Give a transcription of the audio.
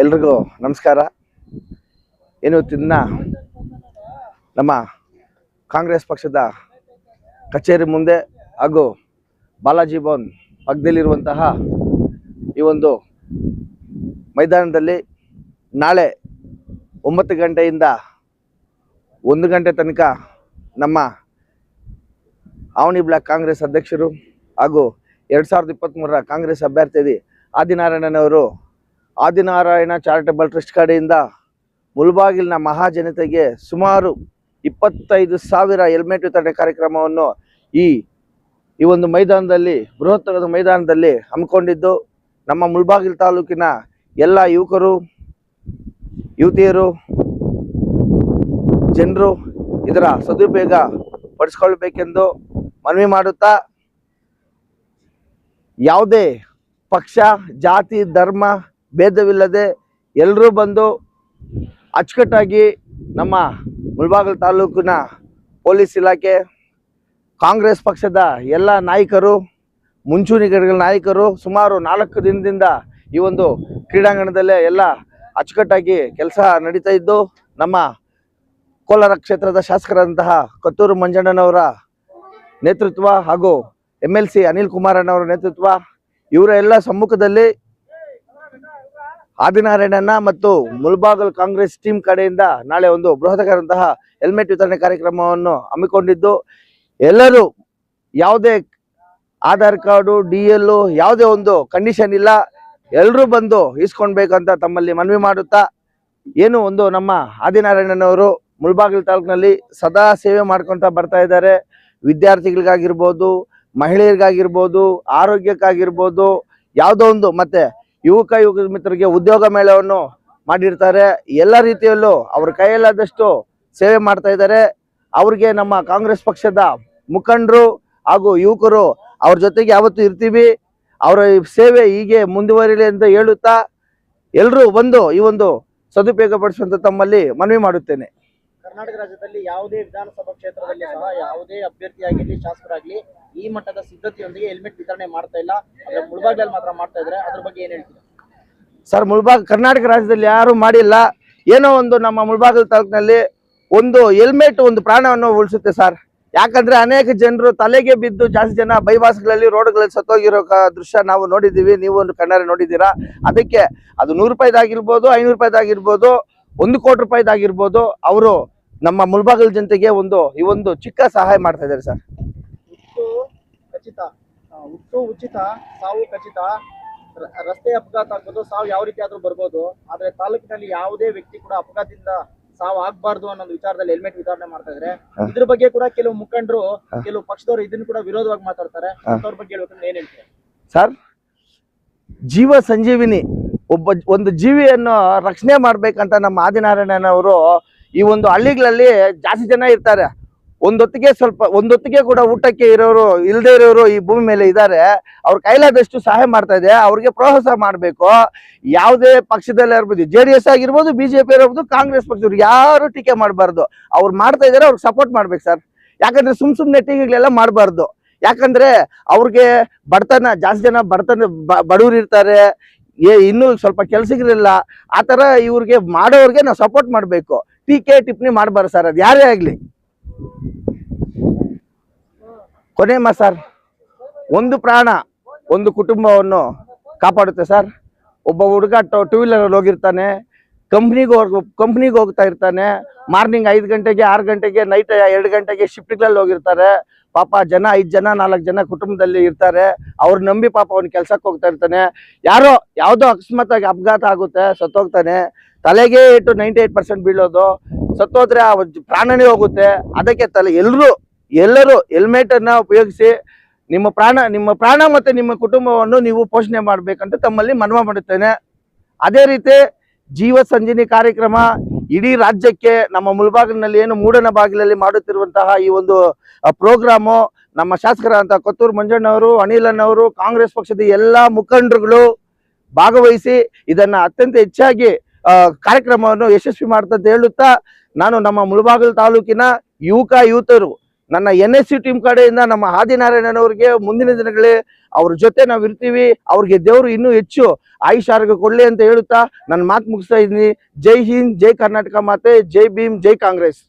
ಎಲ್ರಿಗೂ ನಮಸ್ಕಾರ. ದಿನ ನಮ್ಮ ಕಾಂಗ್ರೆಸ್ ಪಕ್ಷದ ಕಚೇರಿ ಮುಂದೆ ಹಾಗೂ ಬಾಲಾಜಿ ಭವನ್ ಪಕ್ಕದಲ್ಲಿರುವಂತಹ ಈ ಒಂದು ಮೈದಾನದಲ್ಲಿ ನಾಳೆ 9 ಗಂಟೆಯಿಂದ 1 ಗಂಟೆ ತನಕ ನಮ್ಮ ಆವನಿ ಬ್ಲಾಕ್ ಕಾಂಗ್ರೆಸ್ ಅಧ್ಯಕ್ಷರು ಹಾಗೂ 2023 ಕಾಂಗ್ರೆಸ್ ಅಭ್ಯರ್ಥಿ ಆದಿನಾರಾಯಣನವರು ಆದಿನಾರಾಯಣ ಚಾರಿಟಬಲ್ ಟ್ರಸ್ಟ್ ಕಡೆಯಿಂದ ಮುಳಬಾಗಿಲಿನ ಮಹಾಜನತೆಗೆ ಸುಮಾರು 25,000 ಹೆಲ್ಮೆಟ್ ವಿತರಣೆ ಕಾರ್ಯಕ್ರಮವನ್ನು ಈ ಒಂದು ಮೈದಾನದಲ್ಲಿ ಬೃಹತ್ ಮೈದಾನದಲ್ಲಿ ಹಮ್ಮಿಕೊಂಡಿದ್ದು ನಮ್ಮ ಮುಳಬಾಗಿಲು ತಾಲೂಕಿನ ಎಲ್ಲ ಯುವಕರು ಯುವತಿಯರು ಜನರು ಇದರ ಸದುಪಯೋಗ ಪಡಿಸಿಕೊಳ್ಳಬೇಕೆಂದು ಮನವಿ ಮಾಡುತ್ತಾ, ಯಾವುದೇ ಪಕ್ಷ ಜಾತಿ ಧರ್ಮ ಭೇದವಿಲ್ಲದೆ ಎಲ್ಲರೂ ಬಂದು ಅಚ್ಚುಕಟ್ಟಾಗಿ ನಮ್ಮ ಮುಳಬಾಗಿಲು ತಾಲೂಕಿನ ಪೊಲೀಸ್ ಇಲಾಖೆ ಕಾಂಗ್ರೆಸ್ ಪಕ್ಷದ ಎಲ್ಲ ನಾಯಕರು ಮುಂಚೂಣಿಗಳ ನಾಯಕರು ಸುಮಾರು 4 ದಿನದಿಂದ ಈ ಒಂದು ಕ್ರೀಡಾಂಗಣದಲ್ಲೇ ಎಲ್ಲ ಅಚ್ಚುಕಟ್ಟಾಗಿ ಕೆಲಸ ನಡೀತಾ ಇದ್ದು, ನಮ್ಮ ಕೋಲಾರ ಕ್ಷೇತ್ರದ ಶಾಸಕರಾದಂತಹ ಕೊತ್ತೂರು ಮಂಜಣ್ಣನವರ ನೇತೃತ್ವ ಹಾಗೂ MLC ಅನಿಲ್ ಕುಮಾರ್ ಅಣ್ಣವರ ನೇತೃತ್ವ ಇವರ ಎಲ್ಲ ಸಮ್ಮುಖದಲ್ಲಿ ಆದಿನಾರಾಯಣನ ಮತ್ತು ಮುಳಬಾಗಿಲು ಕಾಂಗ್ರೆಸ್ ಟೀಮ್ ಕಡೆಯಿಂದ ನಾಳೆ ಒಂದು ಬೃಹತ್ಕಾರಂತಹ ಹೆಲ್ಮೆಟ್ ವಿತರಣೆ ಕಾರ್ಯಕ್ರಮವನ್ನು ಹಮ್ಮಿಕೊಂಡಿದ್ದು, ಎಲ್ಲರೂ ಯಾವುದೇ ಆಧಾರ್ ಕಾರ್ಡು DL ಯಾವುದೇ ಒಂದು ಕಂಡೀಷನ್ ಇಲ್ಲ, ಎಲ್ಲರೂ ಬಂದು ಇಸ್ಕೊಳ್ಬೇಕಂತ ತಮ್ಮಲ್ಲಿ ಮನವಿ ಮಾಡುತ್ತಾ, ನಮ್ಮ ಆದಿನಾರಾಯಣನವರು ಮುಳಬಾಗಿಲು ತಾಲೂಕಿನಲ್ಲಿ ಸದಾ ಸೇವೆ ಮಾಡ್ಕೊತಾ ಬರ್ತಾ ಇದ್ದಾರೆ. ವಿದ್ಯಾರ್ಥಿಗಳಿಗಾಗಿರ್ಬೋದು, ಮಹಿಳೆಯರಿಗಾಗಿರ್ಬೋದು, ಆರೋಗ್ಯಕ್ಕಾಗಿರ್ಬೋದು, ಯಾವುದೋ ಒಂದು ಮತ್ತೆ ಯುವಕ ಮಿತ್ರರಿಗೆ ಉದ್ಯೋಗ ಮೇಳವನ್ನು ಮಾಡಿರ್ತಾರೆ. ಎಲ್ಲ ರೀತಿಯಲ್ಲೂ ಅವ್ರ ಕೈಯಲ್ಲಾದಷ್ಟು ಸೇವೆ ಮಾಡ್ತಾ ಇದ್ದಾರೆ. ಅವ್ರಿಗೆ ನಮ್ಮ ಕಾಂಗ್ರೆಸ್ ಪಕ್ಷದ ಮುಖಂಡರು ಹಾಗೂ ಯುವಕರು ಅವ್ರ ಜೊತೆಗೆ ಯಾವತ್ತೂ ಇರ್ತೀವಿ. ಅವರ ಸೇವೆ ಹೀಗೆ ಮುಂದುವರಿಲಿ ಅಂತ ಹೇಳುತ್ತಾ ಎಲ್ಲರೂ ಬಂದು ಈ ಒಂದು ಸದುಪಯೋಗ ಪಡಿಸುವಂತ ತಮ್ಮಲ್ಲಿ ಮನವಿ ಮಾಡುತ್ತೇನೆ. ಕರ್ನಾಟಕ ರಾಜ್ಯದಲ್ಲಿ ಯಾವುದೇ ವಿಧಾನಸಭಾ ಕ್ಷೇತ್ರದಲ್ಲಿ ಸಹ ಯಾವುದೇ ಅಭ್ಯರ್ಥಿಯಾಗಿರಲಿ ಶಾಸಕರಾಗ್ಲಿ ಈ ಮಟ್ಟದ ಸಿದ್ಧತೆಯೊಂದಿಗೆ ಹೆಲ್ಮೆಟ್ ವಿತರಣೆ ಮಾಡ್ತಾ ಇಲ್ಲ. ಆದ್ರೆ ಮುಳಬಾಗಿಲಲ್ಲಿ ಮಾತ್ರ ಮಾಡ್ತಾ ಇದ್ದಾರೆ. ಅದ್ರ ಬಗ್ಗೆ ಏನ್ ಹೇಳ್ತೀರಾ ಸರ್? ಕರ್ನಾಟಕ ರಾಜ್ಯದಲ್ಲಿ ಯಾರು ಮಾಡಿಲ್ಲ. ಏನೋ ಒಂದು ನಮ್ಮ ಮುಳಬಾಗಿಲು ತಾಲೂಕಿನಲ್ಲಿ ಒಂದು ಹೆಲ್ಮೆಟ್ ಒಂದು ಪ್ರಾಣವನ್ನು ಉಳಿಸುತ್ತೆ ಸರ್. ಯಾಕಂದ್ರೆ ಅನೇಕ ಜನರು ತಲೆಗೆ ಬಿದ್ದು ಜಾಸ್ತಿ ಜನ ಬೈಪಾಸ್ಗಳಲ್ಲಿ ರೋಡ್ಗಳಲ್ಲಿ ಸತ್ತೋಗಿರೋ ದೃಶ್ಯ ನಾವು ನೋಡಿದ್ದೀವಿ, ನೀವು ಒಂದು ಕಣ್ಣಾರೆ ನೋಡಿದ್ದೀರಾ. ಅದಕ್ಕೆ ಅದು 100 ರೂಪಾಯಿದಾಗಿರ್ಬೋದು, 500 ರೂಪಾಯಿದಾಗಿರ್ಬೋದು, 1 ಕೋಟಿ ರೂಪಾಯಿದಾಗಿರ್ಬೋದು, ಅವರು ನಮ್ಮ ಮುಳಬಾಗಿಲು ಜನತೆಗೆ ಈ ಒಂದು ಚಿಕ್ಕ ಸಹಾಯ ಮಾಡ್ತಾ ಇದ್ದಾರೆ ಸರ್. ಹುಟ್ಟು ಉಚಿತ, ಸಾವು ಖಚಿತ. ರಸ್ತೆ ಅಪಘಾತ ಆಗ್ಬೋದು, ಸಾವು ಯಾವ ರೀತಿ ಆದ್ರೂ ಬರ್ಬೋದು. ಆದ್ರೆ ತಾಲೂಕಿನಲ್ಲಿ ಯಾವುದೇ ವ್ಯಕ್ತಿ ಕೂಡ ಅಪಘಾತದಿಂದ ಸಾವು ಆಗ್ಬಾರ್ದು ಅನ್ನೋ ವಿಚಾರದಲ್ಲಿ ಹೆಲ್ಮೆಟ್ ವಿತರಣೆ ಮಾಡ್ತಾ ಇದ್ರೆ, ಇದ್ರ ಬಗ್ಗೆ ಕೂಡ ಕೆಲವು ಮುಖಂಡರು ಕೆಲವು ಪಕ್ಷದವರು ಇದನ್ನು ಕೂಡ ವಿರೋಧವಾಗಿ ಮಾತಾಡ್ತಾರೆ. ಅವ್ರ ಬಗ್ಗೆ ಹೇಳ್ಬೇಕಂದ್ರೆ ಏನ್ ಹೇಳ್ತಾರೆ ಸರ್? ಜೀವ ಸಂಜೀವಿನಿ, ಒಂದು ಜೀವಿಯನ್ನು ರಕ್ಷಣೆ ಮಾಡ್ಬೇಕಂತ ನಮ್ಮ ಆದಿನಾರಾಯಣನವರು ಈ ಒಂದು ಹಳ್ಳಿಗಳಲ್ಲಿ ಜಾಸ್ತಿ ಜನ ಇರ್ತಾರೆ. ಒಂದೊತ್ತಿಗೆ ಕೂಡ ಊಟಕ್ಕೆ ಇರೋರು ಇಲ್ಲದೆ ಇರೋರು ಈ ಭೂಮಿ ಮೇಲೆ ಇದ್ದಾರೆ. ಅವ್ರ ಕೈಲಾದಷ್ಟು ಸಹಾಯ ಮಾಡ್ತಾ ಇದೆ. ಅವ್ರಿಗೆ ಪ್ರೋತ್ಸಾಹ ಮಾಡಬೇಕು. ಯಾವುದೇ ಪಕ್ಷದಲ್ಲಿ ಇರ್ಬೋದು, JDS ಆಗಿರ್ಬೋದು, BJP ಇರ್ಬೋದು, ಕಾಂಗ್ರೆಸ್ ಪಕ್ಷದವ್ರು ಯಾರು ಟೀಕೆ ಮಾಡಬಾರ್ದು. ಅವ್ರು ಮಾಡ್ತಾ ಇದಾರೆ, ಅವ್ರಿಗೆ ಸಪೋರ್ಟ್ ಮಾಡ್ಬೇಕು ಸರ್. ಯಾಕಂದ್ರೆ ಸುಮ್ನೆ ಟೀಕೆಗಳೆಲ್ಲ ಮಾಡಬಾರ್ದು. ಯಾಕಂದ್ರೆ ಅವ್ರಿಗೆ ಬಡತನ, ಜಾಸ್ತಿ ಜನ ಬಡವರು ಇರ್ತಾರೆ, ಇನ್ನೂ ಸ್ವಲ್ಪ ಕೆಲಸಗಳಿಲ್ಲ. ಆ ತರ ಇವ್ರಿಗೆ ಮಾಡೋರ್ಗೆ ನಾವು ಸಪೋರ್ಟ್ ಮಾಡ್ಬೇಕು. ಟೀಕೆ ಟಿಪ್ಪಣಿ ಮಾಡಬಾರ್ದು ಸರ್, ಅದು ಯಾರೇ ಆಗ್ಲಿ. ಕೊನೆ ಸರ್, ಒಂದು ಪ್ರಾಣ ಒಂದು ಕುಟುಂಬವನ್ನು ಕಾಪಾಡುತ್ತೆ ಸರ್. ಒಬ್ಬ ಹುಡುಗ 2 ವೀಲರ್ ಹೋಗಿರ್ತಾನೆ, ಕಂಪ್ನಿಗೆ ಹೋಗ್ತಾ ಇರ್ತಾನೆ. ಮಾರ್ನಿಂಗ್ 5 ಗಂಟೆಗೆ 6 ಗಂಟೆಗೆ, ನೈಟ್ 2 ಗಂಟೆಗೆ ಶಿಫ್ಟ್ಗಳಲ್ಲಿ ಹೋಗಿರ್ತಾರೆ. ಪಾಪ 5 ಜನ 4 ಜನ ಕುಟುಂಬದಲ್ಲಿ ಇರ್ತಾರೆ. ಅವ್ರು ನಂಬಿ ಪಾಪ ಅವ್ನು ಕೆಲ್ಸಕ್ಕೆ ಹೋಗ್ತಾ ಇರ್ತಾನೆ. ಯಾವುದೋ ಅಕಸ್ಮಾತ್ ಆಗಿ ಅಪಘಾತ ಆಗುತ್ತೆ, ಸತ್ತೋಗ್ತಾನೆ. ತಲೆಗೆ 98% ಬೀಳೋದು, ಸತ್ತೋದ್ರೆ ಆ ಪ್ರಾಣನೇ ಹೋಗುತ್ತೆ. ಅದಕ್ಕೆ ಎಲ್ಲರೂ ಹೆಲ್ಮೆಟ್ ಅನ್ನ ಉಪಯೋಗಿಸಿ ನಿಮ್ಮ ಪ್ರಾಣ ಮತ್ತೆ ನಿಮ್ಮ ಕುಟುಂಬವನ್ನು ನೀವು ಪೋಷಣೆ ಮಾಡ್ಬೇಕಂತ ತಮ್ಮಲ್ಲಿ ಮನವಿ ಮಾಡುತ್ತೇನೆ. ಅದೇ ರೀತಿ ಜೀವ ಸಂಜೀವಿನಿ ಕಾರ್ಯಕ್ರಮ ಇಡೀ ರಾಜ್ಯಕ್ಕೆ ನಮ್ಮ ಮುಳಬಾಗಿಲಿನಲ್ಲಿ ಏನು ಮೂಡನ ಬಾಗಿಲಲ್ಲಿ ಮಾಡುತ್ತಿರುವಂತಹ ಈ ಒಂದು ಪ್ರೋಗ್ರಾಮು ನಮ್ಮ ಶಾಸಕರಾದಂತಹ ಕೊತ್ತೂರು ಮಂಜಣ್ಣವರು, ಅನಿಲಣ್ಣವರು, ಕಾಂಗ್ರೆಸ್ ಪಕ್ಷದ ಎಲ್ಲಾ ಮುಖಂಡರುಗಳು ಭಾಗವಹಿಸಿ ಇದನ್ನ ಅತ್ಯಂತ ಹೆಚ್ಚಾಗಿ ಕಾರ್ಯಕ್ರಮವನ್ನು ಯಶಸ್ವಿ ಮಾಡ್ತಂತ ಹೇಳುತ್ತಾ, ನಾನು ನಮ್ಮ ಮುಳಬಾಗಿಲು ತಾಲೂಕಿನ ಯುವಕರು ನನ್ನ NSC ಟೀಮ್ ಕಡೆಯಿಂದ ನಮ್ಮ ಆದಿನಾರಾಯಣನವರಿಗೆ ಮುಂದಿನ ದಿನಗಳಲ್ಲಿ ಅವ್ರ ಜೊತೆ ನಾವ್ ಇರ್ತೀವಿ. ಅವ್ರಿಗೆ ದೇವ್ರು ಇನ್ನೂ ಹೆಚ್ಚು ಆಯುಷ್ ಆರೋಗ್ಯ ಕೊಡ್ಲಿ ಅಂತ ಹೇಳುತ್ತಾ ನನ್ನ ಮಾತು ಮುಗಿಸ್ತಾ ಇದ್ದೀನಿ. ಜೈ ಹಿಂದ್, ಜೈ ಕರ್ನಾಟಕ ಮಾತೆ, ಜೈ ಭೀಮ್, ಜೈ ಕಾಂಗ್ರೆಸ್.